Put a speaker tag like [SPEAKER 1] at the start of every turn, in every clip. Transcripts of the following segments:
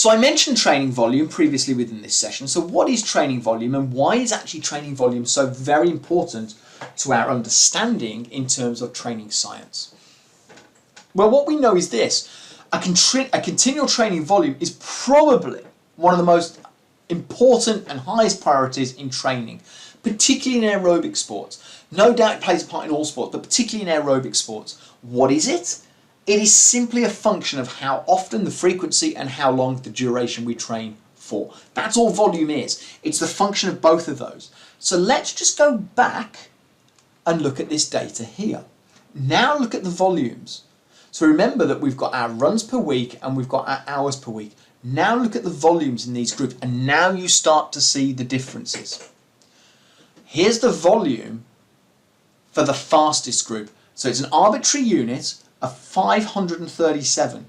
[SPEAKER 1] So I mentioned training volume previously within this session. So what is training volume, and why is actually training volume so very important to our understanding in terms of training science? Well, what we know is this. A continual training volume is probably one of the most important and highest priorities in training, particularly in aerobic sports. No doubt it plays a part in all sports, but particularly in aerobic sports. What is it? It is simply a function of how often, the frequency, and how long the duration we train for. That's all volume is. It's the function of both of those. So let's just go back and look at this data here. Now look at the volumes. So remember that we've got our runs per week and we've got our hours per week. Now look at the volumes in these groups, and now you start to see the differences. Here's the volume for the fastest group. So it's an arbitrary unit of 537.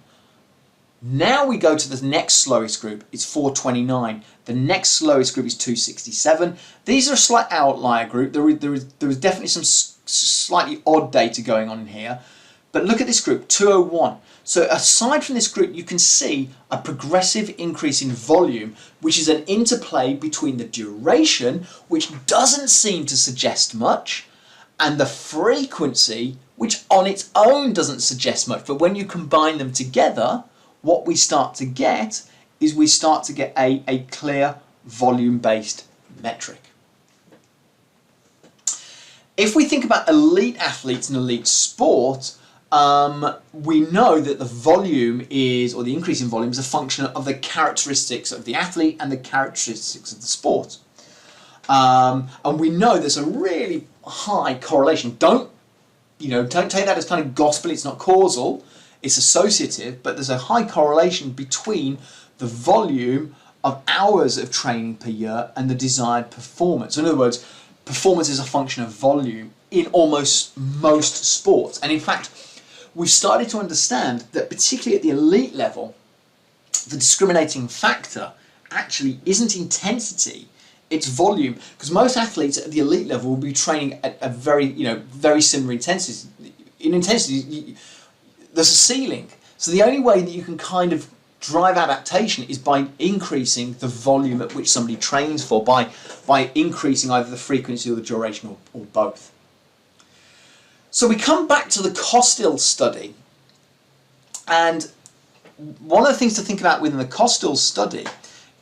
[SPEAKER 1] Now we go to the next slowest group, it's 429. The next slowest group is 267. These are a slight outlier group. There is definitely some slightly odd data going on in here. But look at this group, 201. So aside from this group, you can see a progressive increase in volume, which is an interplay between the duration, which doesn't seem to suggest much, and the frequency, which on its own doesn't suggest much. But when you combine them together, what we start to get is a clear volume-based metric. If we think about elite athletes and elite sport, we know that the volume is, or the increase in volume is a function of the characteristics of the athlete and the characteristics of the sport. And we know there's a really high correlation. Don't take that as kind of gospel. It's not causal, it's associative, but there's a high correlation between the volume of hours of training per year and the desired performance. In other words, performance is a function of volume in almost most sports. And in fact, we've started to understand that particularly at the elite level, the discriminating factor actually isn't intensity, it's volume. Because most athletes at the elite level will be training at a very similar intensity. In intensity, there's a ceiling. So the only way that you can kind of drive adaptation is by increasing the volume at which somebody trains for, by increasing either the frequency or the duration or both. So we come back to the Costill study, and one of the things to think about within the Costill study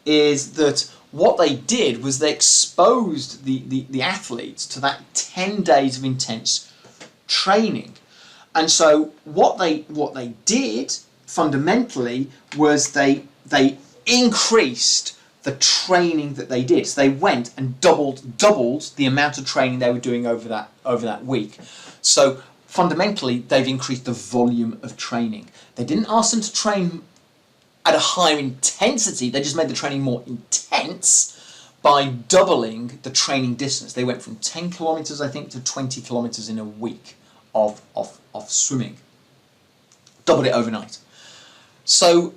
[SPEAKER 1] is that what they did was they exposed the athletes to that 10 days of intense training. And so what they did fundamentally was they increased the training that they did. So they went and doubled the amount of training they were doing over that week. So fundamentally, they've increased the volume of training. They didn't ask them to train at a higher intensity, they just made the training more intense by doubling the training distance. They went from 10 kilometers, I think, to 20 kilometers in a week of swimming. Doubled it overnight. So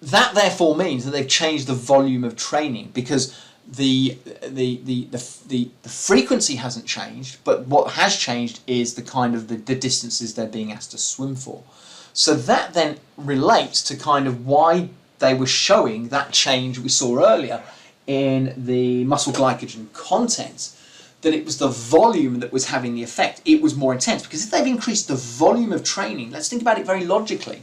[SPEAKER 1] that therefore means that they've changed the volume of training, because the frequency hasn't changed, but what has changed is the distances they're being asked to swim for. So that then relates to kind of why they were showing that change we saw earlier in the muscle glycogen content, that it was the volume that was having the effect. It was more intense, because if they've increased the volume of training, let's think about it very logically.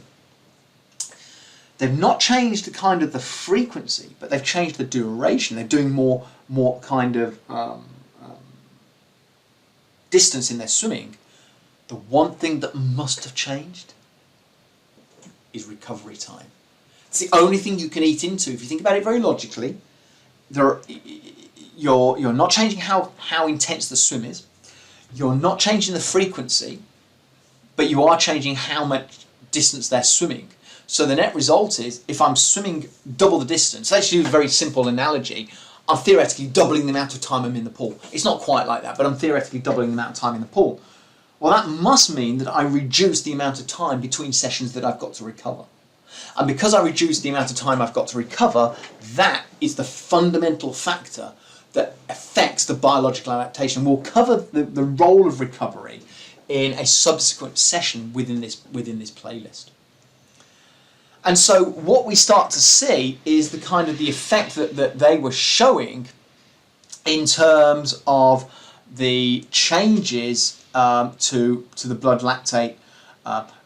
[SPEAKER 1] They've not changed the frequency, but they've changed the duration. They're doing more kind of distance in their swimming. The one thing that must have changed is recovery time. It's the only thing you can eat into. If you think about it very logically, you're not changing how intense the swim is. You're not changing the frequency, but you are changing how much distance they're swimming. So the net result is, if I'm swimming double the distance, let's use a very simple analogy, I'm theoretically doubling the amount of time I'm in the pool. It's not quite like that, but I'm theoretically doubling the amount of time in the pool. Well, that must mean that I reduce the amount of time between sessions that I've got to recover. And because I reduce the amount of time I've got to recover, that is the fundamental factor that affects the biological adaptation. We'll cover the role of recovery in a subsequent session within this playlist. And so what we start to see is the kind of the effect that they were showing in terms of the changes to the blood lactate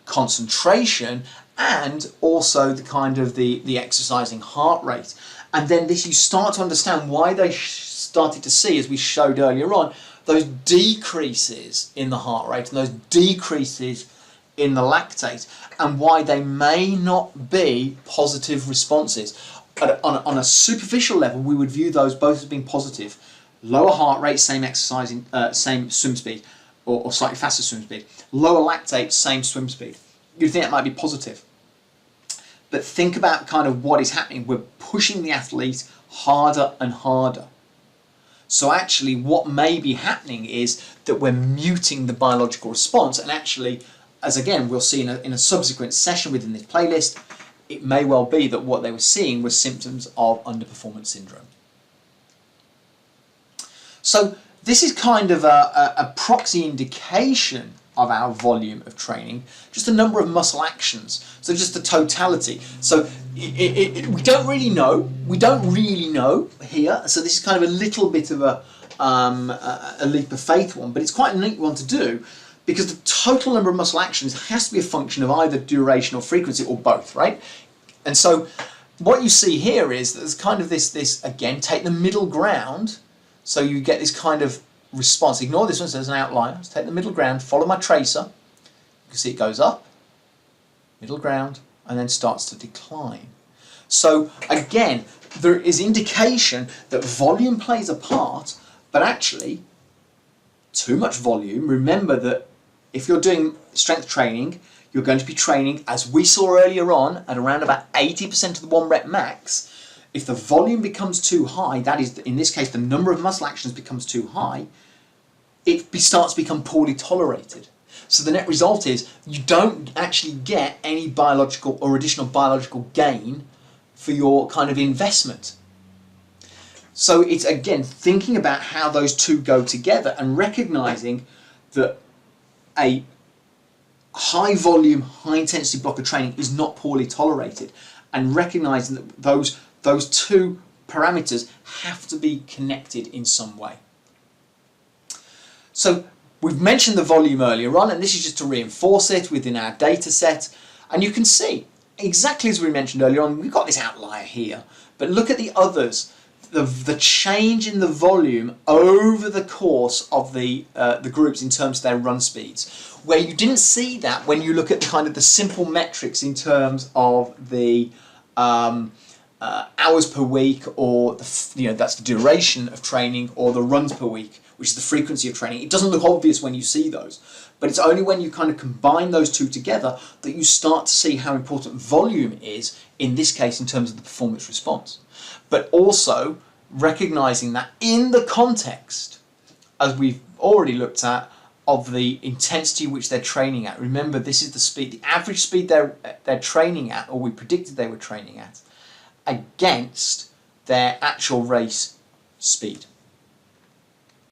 [SPEAKER 1] concentration, and also the kind of the exercising heart rate. And then this, you start to understand why they started to see, as we showed earlier on, those decreases in the heart rate and those decreases in the lactate, and why they may not be positive responses. On a superficial level, we would view those both as being positive. Lower heart rate, same exercising, same swim speed, or slightly faster swim speed. Lower lactate, same swim speed. You'd think that might be positive. But think about kind of what is happening. We're pushing the athlete harder and harder. So actually what may be happening is that we're muting the biological response, and actually, as again we'll see in a subsequent session within this playlist, it may well be that what they were seeing was symptoms of underperformance syndrome. So this is kind of a proxy indication of our volume of training, just a number of muscle actions, so just the totality. So we don't really know here, so this is kind of a little bit of a leap of faith one, but it's quite a neat one to do, because the total number of muscle actions has to be a function of either duration or frequency, or both, right? And so what you see here is that there's kind of this again, take the middle ground, so you get this kind of response. Ignore this one, so there's an outlier. Let's take the middle ground, follow my tracer. You can see it goes up, middle ground, and then starts to decline. So again, there is indication that volume plays a part, but actually too much volume. Remember that if you're doing strength training, you're going to be training, as we saw earlier on, at around about 80% of the 1 rep max. If the volume becomes too high, that is, in this case, the number of muscle actions becomes too high, it starts to become poorly tolerated. So the net result is you don't actually get any biological or additional biological gain for your kind of investment. So it's, again, thinking about how those two go together and recognizing that a high volume, high intensity block of training is not poorly tolerated, and recognizing that those two parameters have to be connected in some way. So we've mentioned the volume earlier on, and this is just to reinforce it within our data set. And you can see, exactly as we mentioned earlier on, we've got this outlier here, but look at the others. The change in the volume over the course of the groups in terms of their run speeds, where you didn't see that when you look at kind of the simple metrics in terms of the hours per week, or that's the duration of training, or the runs per week, which is the frequency of training. It doesn't look obvious when you see those, but it's only when you kind of combine those two together that you start to see how important volume is, in this case in terms of the performance response. But also recognizing that in the context, as we've already looked at, of the intensity which they're training at. Remember, this is the speed, the average speed they're training at, or we predicted they were training at, against their actual race speed.